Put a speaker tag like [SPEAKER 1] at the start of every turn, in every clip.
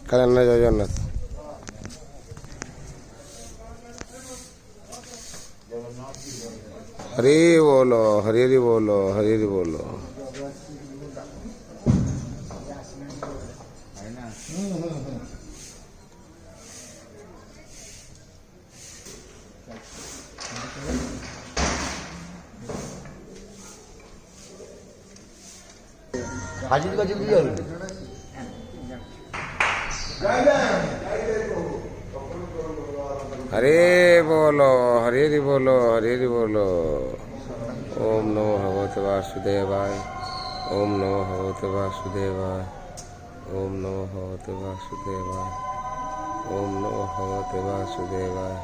[SPEAKER 1] कल्याण जगन्नाथ। हरि बोलो, हरि हरि बोलो, हरि हरि बोलो।
[SPEAKER 2] हाजिर का जल्दी जाओ।
[SPEAKER 1] हरे बोलो, हरि हरि बोलो, हरि हरि बोलो। ओम नमो भगवते वासुदेवाय। ओम नमो भगवते वासुदेवाय। ओम नमो भगवते वासुदेवाय। ओम नमो भगवते वासुदेवाय।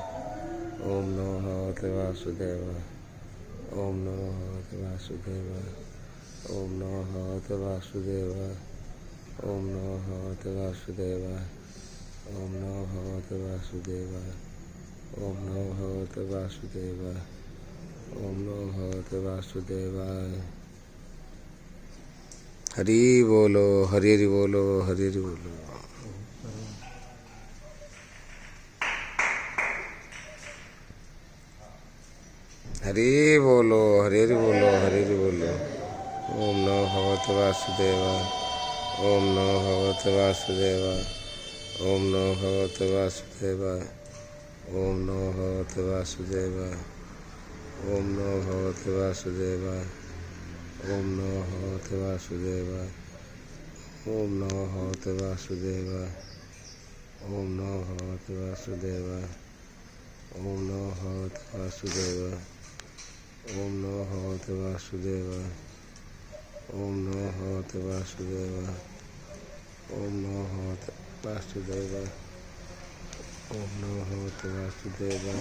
[SPEAKER 1] ओम नमो भगवते वासुदेवाय। ओम नमो भगवते वासुदेवाय। ओम नमो भगवते वासुदेवाय। ओम नमो भगवते वासुदेवाय। ओम नमो भगवते वासुदेवाय। ओम नमो भगवते वासुदेवाय। ओम नमो भगवते वासुदेवाय। हरि बोलो, हरि हरि बोलो, हरि हरि बोलो। हरि बोलो, हरि हरि बोलो, हरि हरि बोलो। ओम नमो भगवते वासुदेवाय। ओम नमो भगवते वासुदेवाय। ओम नमो भगवते वासुदेवाय। ओम नमो भगवते वासुदेवाय। ओम नमो भगवते वासुदेवाय। ओम नमो भगवते वासुदेवाय। ओम नमो भगवते वासुदेवाय। ओम नमो भगवते वासुदेवाय। ओम नमो भगवते वासुदेवाय। ओम नमो भगवते वासुदेवाय। ओम नमो भगवते वासुदेवाय। ओम नमो भगवते वासुदेवाय। ओम नमो भगवते वासुदेवाय।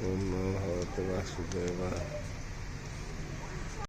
[SPEAKER 1] ओम नमो भगवते वासुदेवाय।